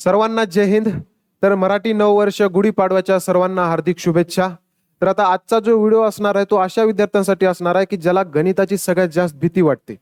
सर्वांना जय हिंद. तर मराठी नववर्ष गुढीपाडव्याच्या सर्वांना हार्दिक शुभेच्छा. तर आता आजचा जो व्हिडिओ असणार आहे तो अशा विद्यार्थ्यांसाठी असणार आहे की ज्याला गणिताची सगळ्यात जास्त भीती वाटते,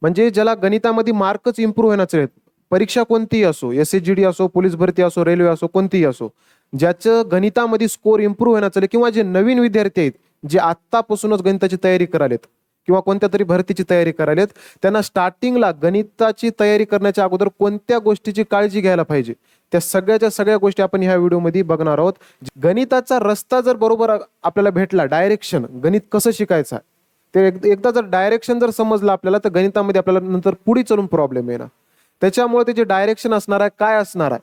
म्हणजे ज्याला गणितामध्ये मार्कच इम्प्रूव्ह होण्याचे आहेत. परीक्षा कोणतीही असो, SSGD असो, पोलीस भरती असो, रेल्वे असो, कोणतीही असो, ज्याचं गणितामध्ये स्कोर इम्प्रूव्ह होण्याचं किंवा जे नवीन विद्यार्थी आहेत जे आत्तापासूनच गणिताची तयारी करालेत किंवा कोणत्या तरी भरतीची तयारी करालेत, त्यांना स्टार्टिंगला गणिताची तयारी करण्याच्या अगोदर कोणत्या गोष्टीची काळजी घ्यायला पाहिजे त्या सगळ्याच्या सगळ्या गोष्टी आपण ह्या व्हिडिओमध्ये बघणार आहोत. गणिताचा रस्ता जर बरोबर आपल्याला भेटला, डायरेक्शन, गणित कसं शिकायचं ते एकदा जर डायरेक्शन जर समजलं आपल्याला, तर गणितामध्ये आपल्याला नंतर पुढे चलून प्रॉब्लेम येणार. त्याच्यामुळे ते जे डायरेक्शन असणार आहे, काय असणार आहे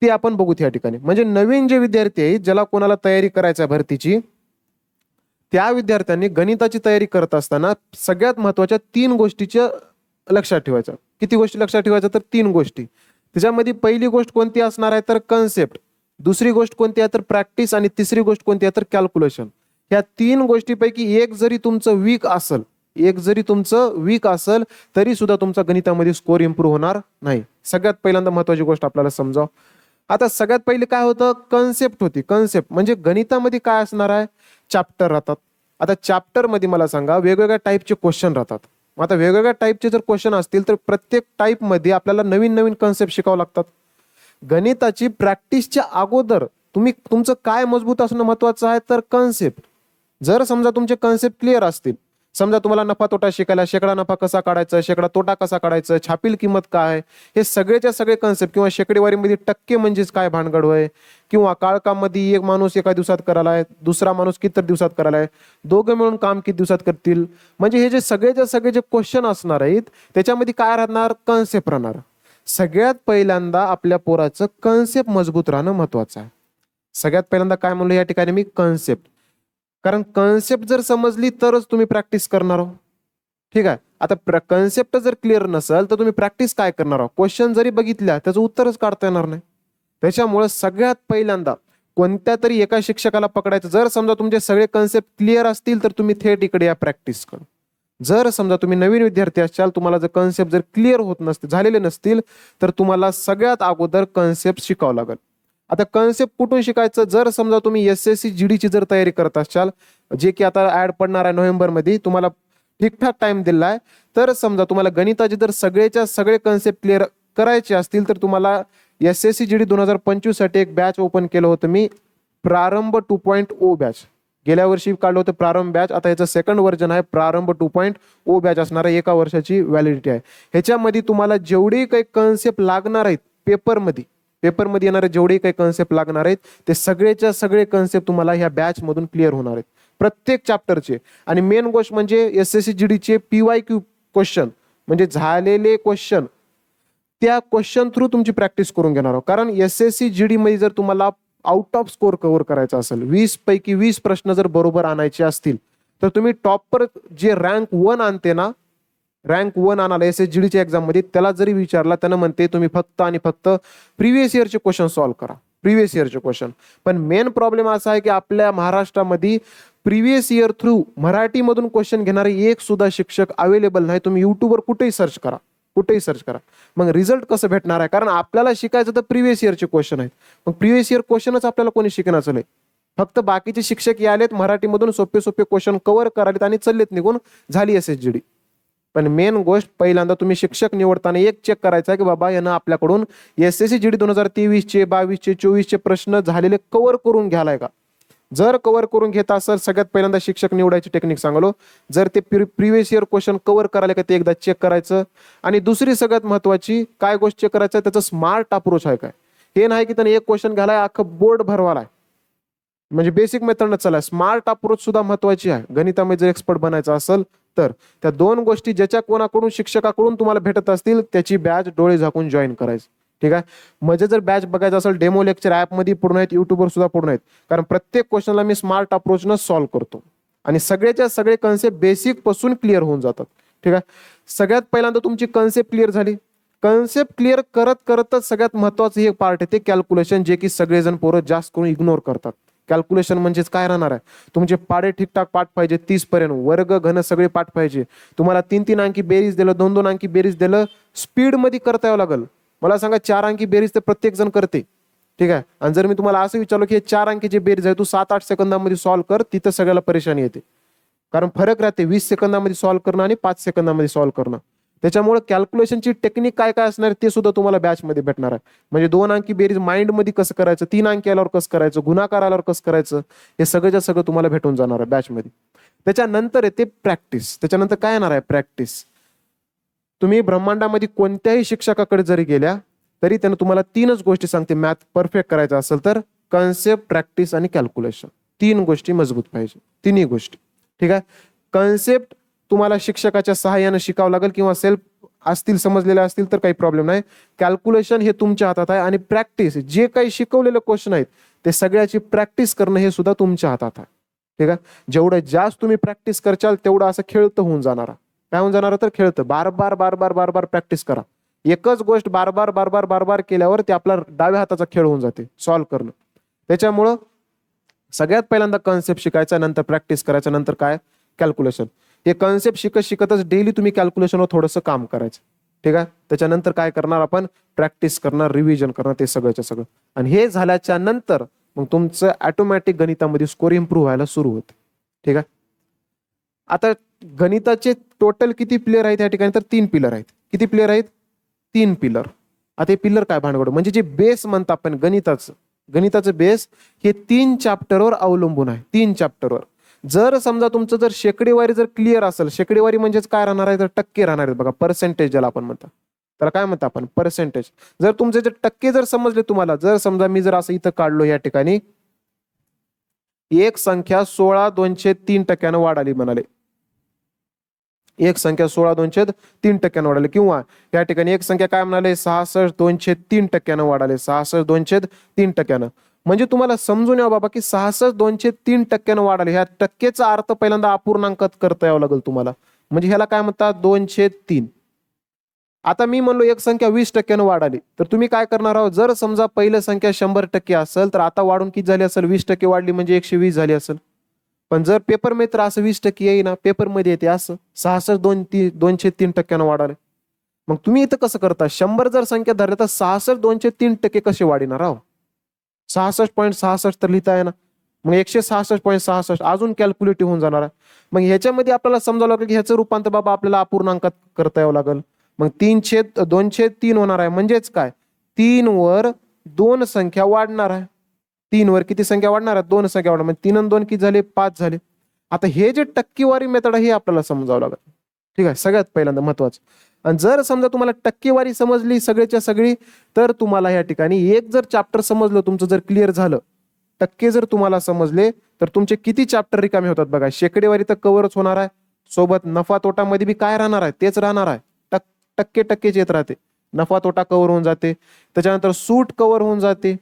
ते आपण बघूत या ठिकाणी. म्हणजे नवीन जे विद्यार्थी आहेत, ज्याला कोणाला तयारी करायची आहे भरतीची, त्या विद्यार्थ्यांनी गणिताची तयारी करत असताना सगळ्यात महत्त्वाच्या 3 गोष्टीच्या लक्षात ठेवायच्या. किती गोष्टी लक्षात ठेवायच्या? तर 3 गोष्टी. त्याच्यामध्ये पहिली गोष्ट कोणती असणार आहे तर कन्सेप्ट, दुसरी गोष्ट कोणती आहे तर प्रॅक्टिस, आणि तिसरी गोष्ट कोणती आहे तर कॅल्क्युलेशन. ह्या 3 गोष्टीपैकी एक जरी तुमचं वीक असेल तरी सुद्धा तुमचा गणितामध्ये स्कोर इम्प्रूव्ह होणार नाही. सगळ्यात पहिल्यांदा महत्त्वाची गोष्ट आपल्याला समजाव. आता सगळ्यात पहिले काय होतं? कन्सेप्ट होती. कन्सेप्ट म्हणजे गणितामध्ये काय असणार आहे? चॅप्टर राहतात. आता चॅप्टर मध्ये मला सांगा, वेगवेगळ्या टाईपचे क्वेश्चन राहतात. आता वेगवेगळ्या टाईपचे जर क्वेश्चन असतील तर प्रत्येक टाईप मध्ये आपल्याला नवीन नवीन कन्सेप्ट शिकावं लागतात. गणिताची प्रॅक्टिसच्या अगोदर तुमचं काय मजबूत असणं महत्वाचं आहे तर कन्सेप्ट. जर समजा तुमचे कन्सेप्ट क्लिअर असतील, समजा तुम्हाला नफा तोटा शिकायला, शेकडा नफा कसा काढायचा, शेकडा तोटा कसा काढायचा, छापील किंमत काय, हे सगळेच्या सगळे कन्सेप्ट, किंवा शेकडेवारीमध्ये टक्के म्हणजेच काय भानगड होय, किंवा काळकामध्ये एक माणूस एका दिवसात करायलाय, दुसरा माणूस किती दिवसात करायलाय, दोघं मिळून काम किती दिवसात करतील, म्हणजे हे जे सगळेच्या सगळे जे क्वेश्चन असणार आहेत त्याच्यामध्ये काय राहणार? कन्सेप्ट राहणार. सगळ्यात पहिल्यांदा आपल्या पोराचं कन्सेप्ट मजबूत राहणं महत्वाचं आहे. सगळ्यात पहिल्यांदा काय म्हणलो या ठिकाणी मी? कन्सेप्ट. कारण कन्सेप्ट जर समजली तरच तुम्ही प्रॅक्टिस करणार आहो. ठीक आहे. आता कन्सेप्ट जर क्लिअर नसेल तर तुम्ही प्रॅक्टिस काय करणार आहो? क्वेश्चन जरी बघितल्या त्याचं उत्तरच काढता येणार नाही. त्याच्यामुळे सगळ्यात पहिल्यांदा कोणत्या तरी एका शिक्षकाला पकडायचं. जर समजा तुमचे सगळे कन्सेप्ट क्लिअर असतील तर तुम्ही थेट इकडे या प्रॅक्टिस करा. जर समजा तुम्ही नवीन विद्यार्थी असाल, तुम्हाला जर कन्सेप्ट जर क्लिअर होत नसतील, झालेले नसतील, तर तुम्हाला सगळ्यात अगोदर कन्सेप्ट शिकावं लागेल. आता कन्सेप्ट कुठून शिकायचं? जर समजा तुम्ही SSC-GD ची जर तयारी करत असाल, जे की आता ऍड पडणार आहे नोव्हेंबरमध्ये, तुम्हाला ठीकठाक टाइम दिला आहे, तर समजा तुम्हाला गणिताचे जर सगळेच्या सगळे कन्सेप्ट क्लिअर करायचे असतील तर तुम्हाला SSC-GD 2025 साठी एक बॅच ओपन केलं होतं मी, प्रारंभ 2.0 बॅच. गेल्या वर्षी काढलं होतं प्रारंभ बॅच. आता याचं सेकंड व्हर्जन आहे, प्रारंभ 2.0 बॅच असणार आहे. 1 वर्षाची व्हॅलिडिटी आहे. ह्याच्यामध्ये तुम्हाला जेवढे काही कन्सेप्ट लागणार आहेत पेपरमध्ये येणारे जेवढे काही कन्सेप्ट लागणार आहेत ते सगळेच्या सगळे कन्सेप्ट तुम्हाला ह्या बॅच मधून क्लिअर होणार आहेत, प्रत्येक चॅप्टरचे. आणि मेन गोष्ट म्हणजे SSC-GD चे PYQ क्वेश्चन, म्हणजे झालेले क्वेश्चन, त्या क्वेश्चन थ्रू तुमची प्रॅक्टिस करून घेणार आहोत. कारण SSC-GD मध्ये जर तुम्हाला आउट ऑफ स्कोर कव्हर करायचा असेल, 20 पैकी 20 प्रश्न जर बरोबर आणायचे असतील, तर तुम्ही टॉपर जे रँक 1 आणते ना, रँक 1 आणाला SSGD च्या एक्झाम मध्ये, त्याला जरी विचारला त्यानं म्हणते तुम्ही फक्त आणि फक्त प्रिव्हियस इयरचे क्वेश्चन सॉल्व्ह करा, प्रिव्हियस इयरचे क्वेश्चन. पण मेन प्रॉब्लेम असा आहे की आपल्या महाराष्ट्रामध्ये प्रिव्हियस इयर थ्रू मराठीमधून क्वेश्चन घेणारे एक सुद्धा शिक्षक अवेलेबल नाही. तुम्ही युट्यूबवर कुठेही सर्च करा, मग रिझल्ट कसं भेटणार आहे? कारण आपल्याला शिकायचं तर प्रिव्हियस इयरचे क्वेश्चन आहेत, मग प्रिव्हियस इयर क्वेश्चनच आपल्याला कोणी शिकण्याचं नाही. फक्त बाकीचे शिक्षक आलेत मराठीमधून सोपे क्वेश्चन कव्हर करालेत आणि चाललेत निघून, झाली SSGD. पण मेन गोष्ट पहिल्यांदा तुम्ही शिक्षक निवडताना एक चेक करायचं आहे की बाबा यानं आपल्याकडून SSC-GD 2023 चे, 22 चे, 24 चे प्रश्न झालेले कव्हर करून घ्यालाय का. जर कव्हर करून घेत असेल, सगळ्यात पहिल्यांदा शिक्षक निवडायची टेक्निक सांगलो, जर ते प्रिव्हियस इयर क्वेश्चन कव्हर करायला का ते एकदा चेक करायचं. आणि दुसरी सगळ्यात महत्वाची काय गोष्ट चेक करायचं, त्याचं स्मार्ट अप्रोच आहे काय. हे नाही की त्याने एक क्वेश्चन घालाय अख्खं बोर्ड भरवालाय, म्हणजे बेसिक मेथडनं चालाय. स्मार्ट अप्रोच सुद्धा महत्वाची आहे गणितामध्ये जर एक्सपर्ट बनायचं असेल तर. त्या 2 गोष्टी ज्याच्या कोणाकडून शिक्षकाकडून तुम्हाला भेटत असतील त्याची बॅच डोळे झाकून जॉईन करायची. ठीक आहे. म्हणजे जर बॅच बघायचं असेल, डेमो लेक्चर ऍपमध्ये पूर्ण आहेत, युट्यूबवर सुद्धा पूर्ण आहेत. कारण प्रत्येक क्वेश्चनला मी स्मार्ट अप्रोचनं सॉल्व्ह करतो आणि सगळेच्या सगळे कन्सेप्ट बेसिक पासून क्लिअर होऊन जातात. ठीक आहे. सगळ्यात पहिल्यांदा तुमची कन्सेप्ट क्लिअर झाली. कन्सेप्ट क्लिअर करतच सगळ्यात महत्वाचं हे पार्ट आहे ते कॅल्क्युलेशन, जे की सगळेजण पोरं जास्त करून इग्नोर करतात. कॅल्क्युलेशन म्हणजेच काय राहणार आहे? तुमचे पाडे ठीकठाक पाठ पाहिजे, 30 पर्यंत, वर्ग घन सगळे पाठ पाहिजे. तुम्हाला 3-3 अंकी बेरीज दिलं, 2-2 अंकी बेरीज दिलं, स्पीड मध्ये करता यावं लागेल. मला सांगा 4 अंकी बेरीज तर प्रत्येक जण करते, ठीक आहे. आणि जर मी तुम्हाला असं विचारलो की हे 4 अंकीचे बेरीज आहे, तू 7-8 सेकंदामध्ये सॉल्व्ह कर, तिथं सगळ्याला परेशानी येते. कारण फरक राहते 20 सेकंदामध्ये सॉल्व्ह करणं आणि 5 सेकंदामध्ये सॉल्व्ह करणं. त्याच्यामुळे कॅल्क्युलेशनची टेक्निक काय काय असणार ते सुद्धा तुम्हाला बॅचमध्ये भेटणार आहे. म्हणजे 2 अंकी बेरीज माइंडमध्ये कसं करायचं, 3 अंकी आल्यावर कसं करायचं, गुणाकार आल्यावर कसं करायचं, हे सगळंच्या सगळं तुम्हाला भेटून जाणार आहे बॅचमध्ये. त्याच्यानंतर येते प्रॅक्टिस. त्याच्यानंतर काय येणार आहे प्रॅक्टिस. तुम्ही ब्रह्मांडामध्ये कोणत्याही शिक्षकाकडे जरी गेल्या तरी त्यानं तुम्हाला 3च गोष्टी सांगते. मॅथ परफेक्ट करायचं असेल तर कन्सेप्ट, प्रॅक्टिस आणि कॅल्क्युलेशन, 3 गोष्टी मजबूत पाहिजे, तिन्ही गोष्टी, ठीक आहे. कन्सेप्ट तुम्हाला शिक्षकाच्या सहाय्याने शिकावं लागेल किंवा सेल्फ असतील, समजलेले असतील तर काही प्रॉब्लेम नाही. कॅल्क्युलेशन हे तुमच्या हातात आहे आणि प्रॅक्टिस, जे काही शिकवलेले क्वेश्चन आहेत ते सगळ्याची प्रॅक्टिस करणं हे सुद्धा तुमच्या हातात आहे, ठीक आहे. जेवढं जास्त तुम्ही प्रॅक्टिस करचाल तेवढं असं खेळतं होऊन जाणार. काय होऊन जाणार तर खेळतं. बार बार प्रॅक्टिस करा. एकच गोष्ट बार बार केल्यावर ते आपला डाव्या हाताचा खेळ होऊन जाते सॉल्व्ह करणं. त्याच्यामुळं सगळ्यात पहिल्यांदा कन्सेप्ट शिकायचा, नंतर प्रॅक्टिस करायचा, नंतर काय कॅल्क्युलेशन. हे कन्सेप्ट शिकतच डेली तुम्ही कॅल्क्युलेशनवर थोडंसं काम करायचं, ठीक आहे. त्याच्यानंतर काय करणार आपण प्रॅक्टिस करणार, रिव्हिजन करणार, ते सगळ्याच्या सगळं. आणि हे झाल्याच्या नंतर मग तुमचं ऑटोमॅटिक गणितामध्ये स्कोर इम्प्रूव्ह व्हायला सुरू होते, ठीक आहे. आता गणिताचे टोटल किती प्लेयर आहेत या ठिकाणी तर 3 पिलर आहेत. किती प्लेयर आहेत 3 पिलर. आता हे पिलर काय भानगड म्हणजे जे बेस म्हणतात आपण गणिताचं बेस हे 3 चॅप्टरवर अवलंबून आहे. 3 चॅप्टरवर. जर समजा तुमचं जर शेकडेवारी जर क्लिअर असेल, शेकडेवारी म्हणजेच काय राहणार आहे तर टक्के राहणार आहेत बघा, पर्सेंटेज ज्याला आपण म्हणतात, त्याला काय म्हणतात आपण पर्सेंटेज. जर तुमचे जर टक्के जर समजले तुम्हाला, जर समजा मी जर असं इथं काढलो या ठिकाणी एक संख्या 16,203% वाढाली म्हणाले, एक संख्या 16,203% वाढाली, किंवा या ठिकाणी एक संख्या काय म्हणाले 66,203% वाढाले, 66,203%. म्हणजे तुम्हाला समजून यावं बाबा की 66,203% वाढाले, ह्या टक्केचा अर्थ पहिल्यांदा अपूर्णांकात करता यावं लागेल तुम्हाला. म्हणजे ह्याला काय म्हणतात 203. आता मी म्हणलो एक संख्या 20% वाढाली, तर तुम्ही काय करणार आहोत, जर समजा पहिली संख्या 100% असेल तर आता वाढून किती झाली असेल 20% वाढली म्हणजे 120 झाली असेल. पण जर पेपर मध्ये तर असं 20% येईना, पेपरमध्ये येते असं 66,203% वाढाले. मग तुम्ही इथं कसं करता, 100 जर संख्या धरल्या तर 66,203% कसे वाढणार आहो, 66.66 तर लिहिता आहे ना. मग 166.66 अजून कॅल्क्युलेटिव्ह होऊन जाणार आहे. मग ह्याच्यामध्ये आपल्याला समजावं लागेल की ह्याचं रूपांतर बाबा आपल्याला अपूर्णांकात करता यावं लागेल. मग 2/3 होणार आहे, म्हणजेच काय 3 वर 2 संख्या वाढणार आहे. 3 वर किती संख्या वाढणार आहे 2 संख्या वाढणार, म्हणजे 3 आणि 2 किती झाले 5 झाले. आता हे जे टक्केवारी मेथड आहे हे आपल्याला समजावं लागेल, ठीक आहे, सगळ्यात पहिल्यांदा महत्वाचं. आणि जर समजा तुम्हाला टक्केवारी समजली सगळ्याच्या सगळी, तर तुम्हाला या ठिकाणी एक जर चॅप्टर समजलं तुमचं जर क्लिअर झालं, टक्के जर तुम्हाला समजले तर तुमचे किती चॅप्टर रिकामे होतात बघा. शेकडेवारी तर कव्हरच होणार आहे, सोबत नफा तोटा मध्ये बी काय राहणार आहे तेच राहणार आहे, टक्केच येत राहते. नफा तोटा कव्हर होऊन जाते, त्याच्यानंतर सूट कव्हर होऊन जाते,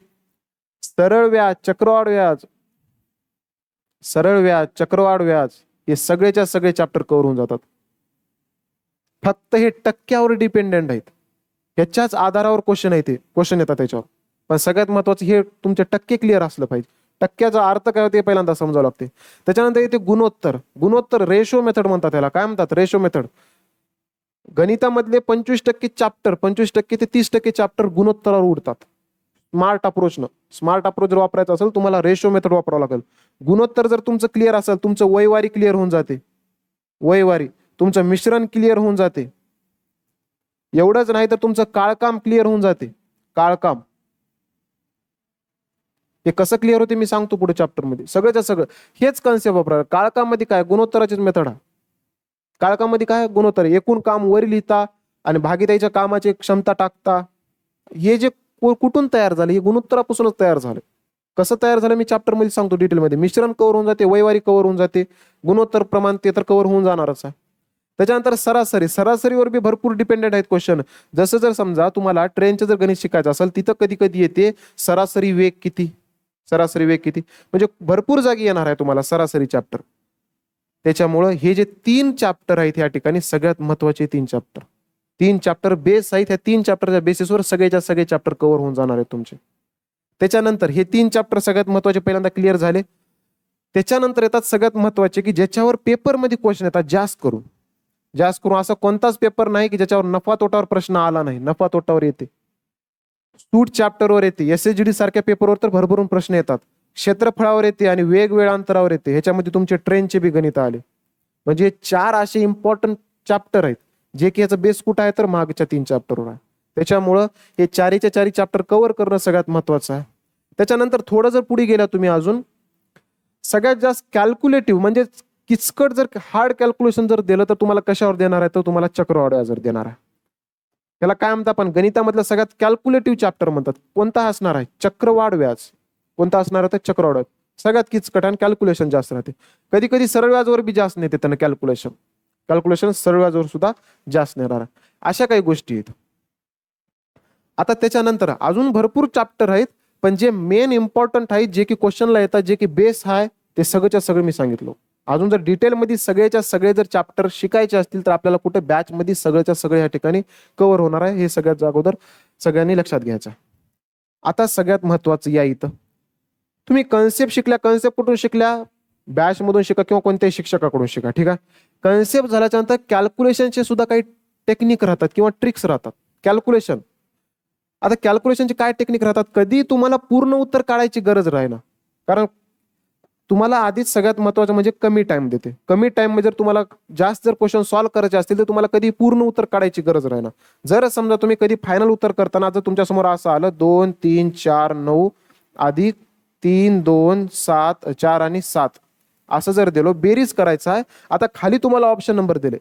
सरळ व्याज, चक्रवाढ व्याज हे सगळेच्या सगळे चॅप्टर कव्हर होऊन जातात. फक्त हे टक्क्यावर डिपेंडेंट आहेत, ह्याच्याच आधारावर क्वेश्चन येतात त्याच्यावर. पण सगळ्यात महत्वाचं हे तुमचे टक्के क्लिअर असलं पाहिजे. टक्क्याचा अर्थ काय होते पहिल्यांदा समजावं लागते. त्याच्यानंतर येते गुणोत्तर रेशो मेथड म्हणतात त्याला. काय म्हणतात रेशो मेथड. गणितामधले 25% चॅप्टर, 25% ते 30% चॅप्टर गुणोत्तरावर उडतात. स्मार्ट अप्रोच जर वापरायचा असेल तुम्हाला रेशो मेथड वापरावं लागेल. गुणोत्तर जर तुमचं क्लिअर असेल, तुमचं वयवारी क्लिअर होऊन जाते, तुमचं मिश्रण क्लिअर होऊन जाते. एवढंच नाही तर तुमचं काळकाम क्लिअर होऊन जाते. काळकाम हे कसं क्लिअर होते मी सांगतो पुढे चॅप्टर मध्ये. सगळ्याच्या सगळं हेच कन्सेप्ट वापरा. काळकामध्ये काय गुणोत्तराचीच मेथड आहे. काळकामध्ये काय गुणोत्तर, एकूण काम वर लिहिता आणि भागीदारीच्या कामाची क्षमता टाकता. हे जे कुठून तयार झाले, हे गुणोत्तरापासूनच तयार झाले. कसं तयार झालं मी चॅप्टर मध्ये सांगतो डिटेलमध्ये. मिश्रण कव्हर होऊन जाते, वयवारी कव्हर होऊन जाते, गुणोत्तर प्रमाण ते तर कव्हर होऊन जाणारच आहे. त्याच्यानंतर सरासरीवर बी भरपूर डिपेंडेंट आहेत क्वेश्चन. जसं जर समजा तुम्हाला ट्रेनचं जर गणित शिकायचं असेल तिथं कधी कधी येते सरासरी वेग किती, म्हणजे भरपूर जागी येणार आहे तुम्हाला सरासरी चॅप्टर. त्याच्यामुळं हे जे 3 चॅप्टर आहेत या ठिकाणी सगळ्यात महत्वाचे 3 चॅप्टर बेस आहेत. ह्या 3 चॅप्टरच्या बेसिसवर सगळेच्या सगळे चॅप्टर कव्हर होऊन जाणार आहेत तुमचे. त्याच्यानंतर हे 3 चॅप्टर सगळ्यात महत्वाचे पहिल्यांदा क्लिअर झाले. त्याच्यानंतर येतात सगळ्यात महत्वाचे की ज्याच्यावर पेपरमध्ये क्वेश्चन येतात जास्त करून असा कोणताच पेपर नाही की ज्याच्यावर नफा तोटावर प्रश्न आला नाही. नफा तोटावर येते. सूट चॅप्टरवर येते, SSGD सारख्या पेपरवर तर भरभरून प्रश्न येतात, क्षेत्रफळावर येते आणि वेगवेगळ्या अंतरावर येते. ह्याच्यामध्ये तुमचे ट्रेनचे बी गणित आले. म्हणजे 4 असे इम्पॉर्टंट चॅप्टर आहेत जे की याचा बेस कुठं आहे तर मागच्या 3 चॅप्टरवर आहे. त्याच्यामुळं हे 4च्या 4 चॅप्टर कव्हर करणं सगळ्यात महत्वाचं आहे. त्याच्यानंतर थोडं जर पुढे गेला तुम्ही अजून, सगळ्यात जास्त कॅल्क्युलेटिव्ह म्हणजे किचकट जर हार्ड कॅल्क्युलेशन जर दिलं तर तुम्हाला कशावर देणार आहे, तर तुम्हाला चक्रवाढ व्याज देणार आहे. त्याला काय म्हणतात आपण गणितामधलं सगळ्यात कॅल्क्युलेटिव्ह चॅप्टर म्हणतात. कोणता असणार आहे? चक्रवाढ व्याज. कोणता असणार आहे? तर चक्रवाढ व्याज. सगळ्यात किचकट आणि कॅल्क्युलेशन जास्त राहते. कधी कधी सरळ व्याजवर बी जास्त नेते त्यांना कॅल्क्युलेशन सरळ व्याजवर सुद्धा जास्त नेणार. अशा काही गोष्टी आहेत. आता त्याच्यानंतर अजून भरपूर चॅप्टर आहेत, पण जे मेन इम्पॉर्टंट आहेत जे की क्वेश्चनला येतात, जे की बेस आहे, ते सगळ्याच्या सगळं मी सांगितलं. अजून जर डिटेलमध्ये सगळ्याच्या सगळे जर चॅप्टर शिकायचे असतील तर आपल्याला कुठे बॅचमध्ये सगळ्याच्या सगळे या ठिकाणी कव्हर होणार आहे. हे सगळ्यात अगोदर सगळ्यांनी लक्षात घ्यायचं. आता सगळ्यात महत्वाचं या इथं तुम्ही कन्सेप्ट शिकल्या, कन्सेप्ट कुठून शिकल्या? बॅचमधून शिका किंवा कोणत्याही शिक्षकाकडून शिका. ठीक आहे. कन्सेप्ट झाल्याच्या नंतर कॅल्क्युलेशनचे सुद्धा काही टेक्निक राहतात किंवा ट्रिक्स राहतात. कॅल्क्युलेशन, आता कॅल्क्युलेशनचे काय टेक्निक राहतात? कधी तुम्हाला पूर्ण उत्तर काढायची गरज राहीना, कारण तुम्हाला आधीच सगळ्यात महत्वाचं म्हणजे कमी टाइम देते. कमी टाइम मध्ये जर तुम्हाला जास्त जर क्वेश्चन सॉल्व्ह करायचे असतील तर तुम्हाला कधी पूर्ण उत्तर काढायची गरज राहीना. जर समजा तुम्ही कधी फायनल उत्तर करताना जर तुमच्या समोर असं आलं 2 3 4 9 अधिक 3 2 7 4 आणि 7 असं जर दिलं, बेरीज करायचा आहे. आता खाली तुम्हाला ऑप्शन नंबर दिले.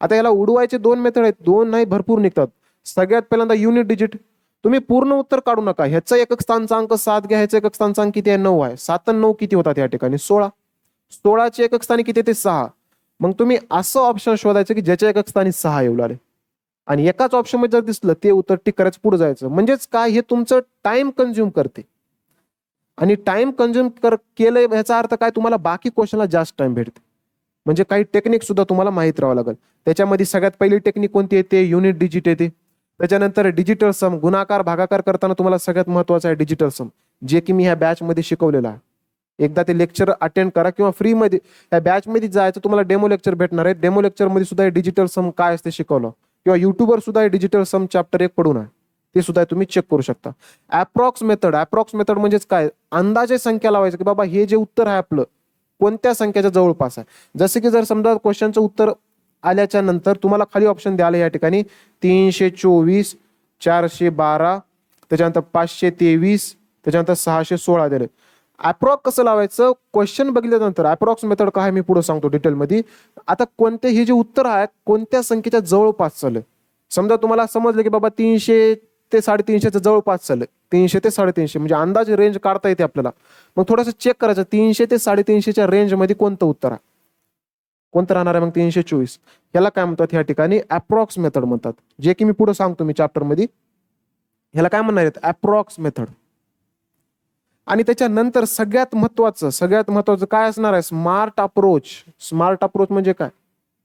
आता याला उडवायचे 2 मेथड आहेत, 2 नाही भरपूर निघतात. सगळ्यात पहिल्यांदा युनिट डिजिट. तुम्ही पूर्ण उत्तर काढू नका. ह्याचा एकक स्थानचा अंक 7 घ्या, ह्याचा एकक स्थानचा अंक किती आहे? 9 आहे. 7 आणि 9 किती होतात या ठिकाणी? 16. 16चे एकक स्थानी किती ते 6. मग तुम्ही असं ऑप्शन शोधायचं की ज्याच्या एकक स्थानी 6 येऊ लागले आणि एकाच ऑप्शन मध्ये जर दिसलं ते उत्तर टिक करायचं, पुढे जायचं. म्हणजेच काय, हे तुमचं टाइम कंझ्युम करते आणि टाइम कंझ्युम केलं ह्याचा अर्थ काय, तुम्हाला बाकी क्वेश्चनला जास्त टाइम भेटते. म्हणजे काही टेक्निक सुद्धा तुम्हाला माहित राहावं लागेल. त्याच्यामध्ये सगळ्यात पहिली टेक्निक कोणती येते? युनिट डिजिट येते. त्याच्यानंतर डिजिटल सम, गुणाकार भागाकार करताना तुम्हाला सगळ्यात महत्वाचं आहे डिजिटल सम, जे की मी ह्या बॅच मध्ये शिकवलेलं आहे. एकदा ते लेक्चर अटेंड करा किंवा फ्री मध्ये ह्या बॅच मध्ये जायचं, तुम्हाला डेमो लेक्चर भेटणार आहे. डेमो लेक्चर मध्ये सुद्धा डिजिटल सम काय असते शिकवलं, किंवा युट्यूबवर सुद्धा डिजिटल सम चॅप्टर 1 पडून आहे, ते सुद्धा तुम्ही चेक करू शकता. Approx method. अप्रॉक्स मेथड म्हणजेच काय, अंदाजे संख्या लावायचं की बाबा हे जे उत्तर आहे आपलं कोणत्या संख्याच्या जवळपास आहे. जसे की जर समजा क्वेश्चनचं उत्तर आल्याच्या नंतर तुम्हाला खाली ऑप्शन द्याले या ठिकाणी 324 412 त्याच्यानंतर 523 त्याच्यानंतर 616 दिले. अप्रॉक्स कसं लावायचं, क्वेश्चन बघितल्यानंतर अप्रॉक्स मेथड काय मी पुढे सांगतो डिटेलमध्ये. आता कोणते हे जे उत्तर आहे कोणत्या संख्येच्या जवळपास चालले. समजा तुम्हाला समजलं की बाबा 300 ते 350 जवळपास चालले, 300 ते 350 म्हणजे अंदाजे रेंज काढता येते आपल्याला. मग थोडंसं चेक करायचं 300 ते 350च्या रेंज मध्ये कोणतं उत्तर आहे, कोणतं राहणार आहे. मग 324 याला काय म्हणतात ह्या ठिकाणी? अप्रॉक्स मेथड म्हणतात, जे की मी पुढे सांगतो मी चॅप्टर मध्ये. ह्याला काय म्हणणार आहेत? Approx method. आणि त्याच्यानंतर सगळ्यात महत्वाचं काय असणार आहे? Smart approach. स्मार्ट अप्रोच म्हणजे काय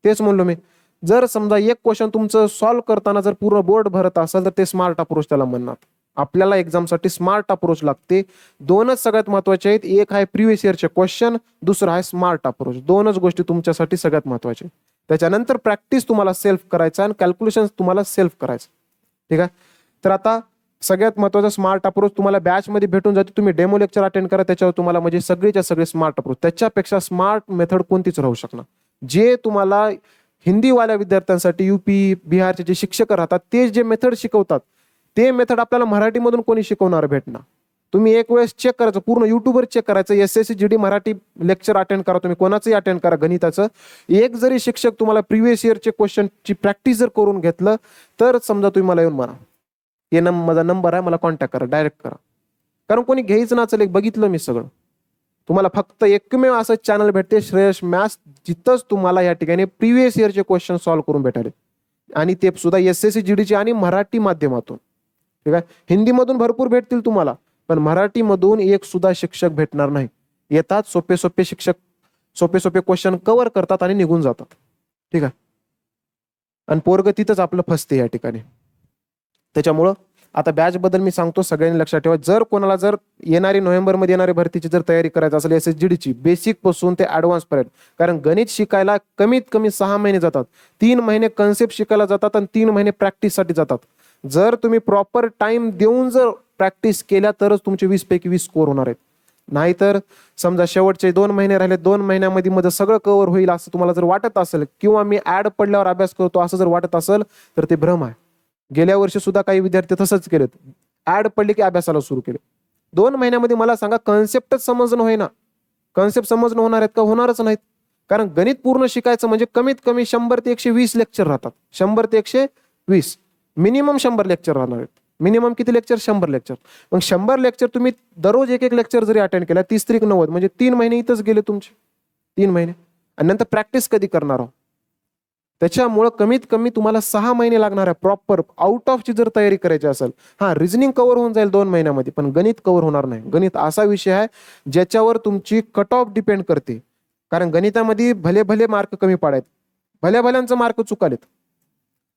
तेच म्हणलो मी. जर समजा एक क्वेश्चन तुमचं सॉल्व्ह करताना जर पूर्ण बोर्ड भरत असेल तर ते स्मार्ट अप्रोच त्याला म्हणतात. आपल्याला एक्झामसाठी स्मार्ट अप्रोच लागते. दोनच सगळ्यात महत्वाचे आहेत, एक आहे प्रिव्हियस इयरचे क्वेश्चन, दुसरं आहे स्मार्ट अप्रोच. दोनच गोष्टी तुमच्यासाठी सगळ्यात महत्वाच्या. त्याच्यानंतर प्रॅक्टिस तुम्हाला सेल्फ करायचं आणि कॅल्क्युलेशन तुम्हाला सेल्फ करायचं. ठीक आहे. तर आता सगळ्यात महत्वाचा स्मार्ट अप्रोच तुम्हाला बॅच मध्ये भेटून जाते. तुम्ही डेमो लेक्चर अटेंड करा, त्याच्यावर तुम्हाला म्हणजे सगळेच्या सगळे स्मार्ट अप्रोच. त्याच्यापेक्षा स्मार्ट मेथड कोणतीच राहू शकणार. जे तुम्हाला हिंदीवाल्या विद्यार्थ्यांसाठी UP बिहारचे जे शिक्षक राहतात ते जे मेथड शिकवतात ते मेथड आपल्याला मराठीमधून कोणी शिकवणार भेटणार. तुम्ही एक वेळेस चेक करायचं, पूर्ण युट्यूबवर चेक करायचं. SSCGD मराठी लेक्चर अटेंड करा, तुम्ही कोणाचंही अटेंड करा गणिताचं. एक जरी शिक्षक तुम्हाला प्रिव्हियस इयरचे क्वेश्चनची प्रॅक्टिस जर करून घेतलं तर समजा तुम्ही मला येऊन म्हणा हे माझा नंबर आहे, मला कॉन्टॅक्ट करा, डायरेक्ट करा. कारण कोणी घ्यायचं ना चल, बघितलं मी सगळं. तुम्हाला फक्त एकमेव असं चॅनल भेटते श्रेयश मॅथ्स, जिथंच तुम्हाला या ठिकाणी प्रिव्हियस इयरचे क्वेश्चन सॉल्व्ह करून भेटाले, आणि ते सुद्धा SSCGDचे आणि मराठी माध्यमातून. ठीक आहे. हिंदीमधून भरपूर भेटतील तुम्हाला, पण मराठीमधून एक सुद्धा शिक्षक भेटणार नाही. येतात सोपे शिक्षक, सोपे क्वेश्चन कव्हर करतात आणि निघून जातात. ठीक आहे. आणि पोरग तिथंच आपलं फसते या ठिकाणी. त्याच्यामुळं आता बॅच बद्दल मी सांगतो, सगळ्यांनी लक्षात ठेवा. जर कोणाला जर येणारी नोव्हेंबरमध्ये येणारी भरतीची जर तयारी करायची असेल SSGDची बेसिक पासून ते ऍडव्हान्स पर्यंत, कारण गणित शिकायला कमीत कमी 6 महिने जातात. 3 महिने कन्सेप्ट शिकायला जातात आणि 3 महिने प्रॅक्टिससाठी जातात. जर तुम्ही प्रॉपर टाइम देऊन जर प्रॅक्टिस केल्या तरच तुमचे 20 पैकी 20 स्कोर होणार आहेत. नाहीतर समजा शेवटचे 2 महिने राहिले, 2 महिन्यामध्ये माझं सगळं कव्हर होईल असं तुम्हाला जर वाटत असेल, किंवा मी ऍड पडल्यावर अभ्यास करतो असं जर वाटत असेल, तर ते भ्रम आहे. गेल्या वर्षी सुद्धा काही विद्यार्थी तसंच केलेत, ऍड पडली की अभ्यासाला सुरू केले. 2 महिन्यामध्ये मला सांगा कन्सेप्टच समजणं होईना. कन्सेप्ट समजणं होणार आहेत का? होणारच नाहीत. कारण गणित पूर्ण शिकायचं म्हणजे कमीत कमी 100 ते 120 लेक्चर राहतात. 100 ते 120 मिनिमम 100 लेक्चर राहणार आहेत. मिनिमम किती लेक्चर? 100 लेक्चर. मग 100 लेक्चर तुम्ही दररोज एक लेक्चर जरी अटेंड केला, 30 त्रिक 90 म्हणजे 3 महिने इथंच गेले तुमचे. 3 महिने. आणि नंतर प्रॅक्टिस कधी करणार आहोत? त्याच्यामुळं कमीत कमी तुम्हाला 6 महिने लागणार आहे प्रॉपर आउट ऑफची जर तयारी करायची असेल. हा, रिझनिंग कव्हर होऊन जाईल 2 महिन्यामध्ये, पण गणित कव्हर होणार नाही. गणित असा विषय आहे ज्याच्यावर तुमची कट ऑफ डिपेंड करते. कारण गणितामध्ये भले भले मार्क कमी पाडायत, भल्या भल्यांचं मार्क चुकालेत.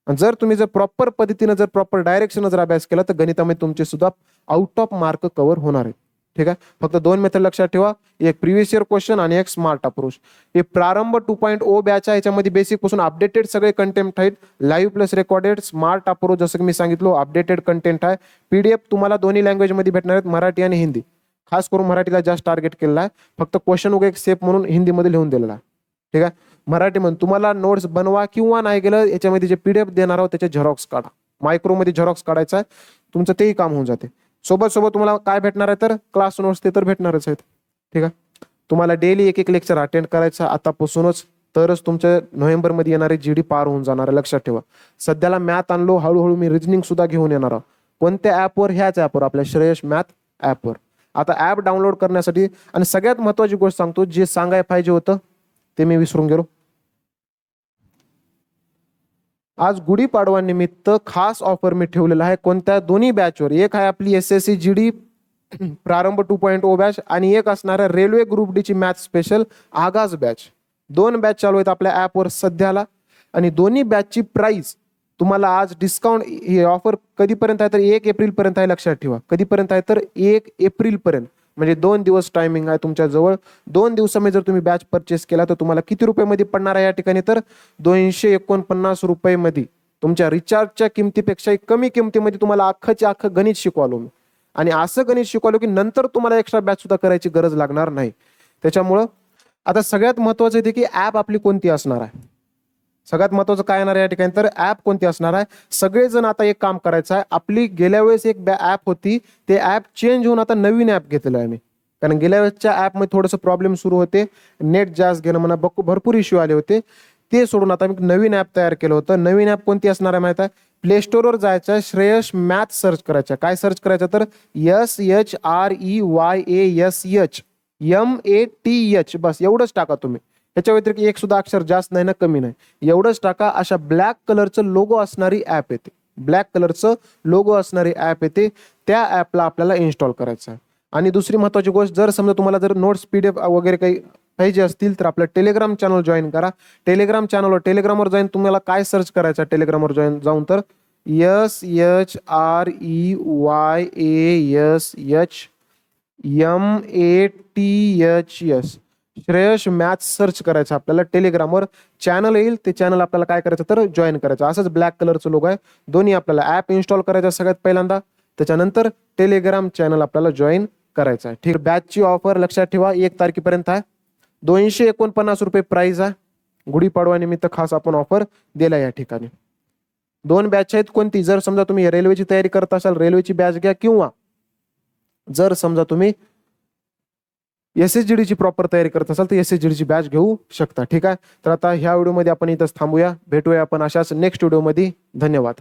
आणि जर तुम्ही जर प्रॉपर पद्धतीने जर प्रॉपर डायरेक्शन जर अभ्यास केला तर गणितामध्ये तुमचे सुद्धा आउट ऑफ मार्क कव्हर होणार आहेत. ठीक आहे. फक्त 2 मेथड लक्षात ठेवा, एक प्रिव्हियस इयर क्वेश्चन आणि एक स्मार्ट अप्रोच. हे प्रारंभ 2.0 बॅच आहे. याच्यामध्ये बेसिक पासून अपडेटेड सगळे कंटेंट आहेत. Live plus recorded. Smart approach जसं की मी सांगितलं अपडेटेड कंटेंट आहे. PDF तुम्हाला दोन्ही लँग्वेज मध्ये भेटणार आहेत, मराठी आणि हिंदी. खास करून मराठीला जास्त टार्गेट केलेला आहे. फक्त क्वेश्चन वगैरे सेफ म्हणून हिंदीमध्ये लिहून दिलेला आहे. ठीक आहे. मराठी म्हणून तुम्हाला नोट्स बनवा किंवा नाही गेलं याच्यामध्ये जे PDF देणार आहोत त्याचे झेरॉक्स काढा. मायक्रोमध्ये झेरॉक्स काढायचा आहे, तुमचं तेही काम होऊन जाते. सोबत सोबत तुम्हाला काय भेटणार आहे तर क्लास नोट्स ते तर भेटणारच आहेत. ठीक आहे. तुम्हाला डेली एक लेक्चर अटेंड करायचं आतापासूनच, तरच तुमच्या नोव्हेंबरमध्ये येणारे GD पार होऊन जाणार आहे. लक्षात ठेवा. सध्याला मॅथ आणलो, हळूहळू मी रिजनिंग सुद्धा घेऊन येणार आहोत. कोणत्या ऍपवर? ह्याच ऍपवर, आपल्या श्रेयश मॅथ ऍपवर. आता ऍप डाउनलोड करण्यासाठी आणि सगळ्यात महत्वाची गोष्ट सांगतो, जे सांगायला पाहिजे होतं ते मी विसरून गेलो. आज गुढीपाडवा निमित्त खास ऑफर मी ठेवलेला आहे. कोणत्या? दोन्ही बॅचवर. एक आहे आपली SSC GD प्रारंभ 2.0 बॅच आणि एक असणार आहे रेल्वे ग्रुप डी ची मॅथ स्पेशल आगाज बॅच. 2 बॅच चालू आहेत आपल्या ऍपवर सध्याला. आणि दोन्ही बॅचची प्राइस तुम्हाला आज डिस्काउंट, ही ऑफर कधीपर्यंत आहे तर 1 एप्रिल पर्यंत आहे. लक्षात ठेवा. कधीपर्यंत आहे तर 1 एप्रिल पर्यंत, म्हणजे 2 दिवस टायमिंग आहे तुमच्या जवळ. 2 दिवसामध्ये जर तुम्ही बॅच परचेस केला तर तुम्हाला किती रुपयामध्ये पडणार आहे या ठिकाणी तर 249 रुपयामध्ये तुमच्या रिचार्जच्या किमतीपेक्षा कमी किमतीमध्ये तुम्हाला अख्खचे अख्खं गणित शिकवालो मी. आणि असं गणित शिकवलं की नंतर तुम्हाला एक्स्ट्रा बॅच सुद्धा करायची गरज लागणार नाही. त्याच्यामुळं आता सगळ्यात महत्वाचं येते की ऍप आपली कोणती असणार आहे. सगळ्यात महत्वाचं काय येणार आहे या ठिकाणी तर ऍप कोणती असणार आहे. सगळेजण आता एक काम करायचं आहे. आपली गेल्या वेळेस एक ऍप होती, ते ऍप चेंज होऊन आता नवीन ऍप घेतलेलं आहे मी. कारण गेल्या वेळेसच्या ऍपमध्ये थोडंसं प्रॉब्लेम सुरू होते, नेट जास्त घेणं म्हणा, भरपूर इश्यू आले होते. ते सोडून आता मी नवीन ऍप तयार केलं होतं. नवीन ऍप कोणती असणार आहे माहित आहे? प्ले स्टोरवर जायचं, श्रेयश मॅथ सर्च करायचं. काय सर्च करायचं तर SHREYASH बस एवढंच टाका तुम्ही. याच्या व्यतिरिक्त एक सुद्धा अक्षर जास्त नाही ना कमी नाही, एवढंच टाका. अशा ब्लॅक कलरचं लोगो असणारी ऍप येते. ब्लॅक कलरचं लोगो असणारी ऍप येते. त्या ऍपला आपल्याला इन्स्टॉल करायचं आहे. आणि दुसरी महत्वाची गोष्ट, जर समजा तुम्हाला जर नोट्स PDF वगैरे काही पाहिजे असतील तर आपलं टेलिग्राम चॅनल जॉईन करा. टेलिग्रामवर जाईन तुम्हाला काय सर्च करायचं टेलिग्रामवर जाऊन तर SHREYASHMATHS श्रेयश मॅथ सर्च करायचं आपल्याला. टेलिग्रामवर चॅनल येईल, ते चॅनल आपल्याला काय करायचं तर जॉईन करायचं. असंच ब्लॅक कलरचं लोगो आहे. दोन्ही आपल्याला ऍप इन्स्टॉल करायचं सगळ्यात पहिल्यांदा, त्याच्यानंतर टेलिग्राम चॅनल आपल्याला जॉईन करायचं आहे. ठीक. बॅचची ऑफर लक्षात ठेवा 1 तारखेपर्यंत आहे. 249 रुपये प्राइस आहे. गुढीपाडवा निमित्त खास आपण ऑफर दिला या ठिकाणी. 2 बॅच आहेत. कोणती? जर समजा तुम्ही रेल्वेची तयारी करत असाल रेल्वेची बॅच घ्या, किंवा जर समजा तुम्ही SSGD ची प्रॉपर तयारी करत असाल तर SSGD ची बॅच घेऊ शकता. ठीक आहे. तर आता ह्या व्हिडिओमध्ये आपण इथंच थांबूया. भेटूया आपण अशाच नेक्स्ट व्हिडिओमध्ये. धन्यवाद.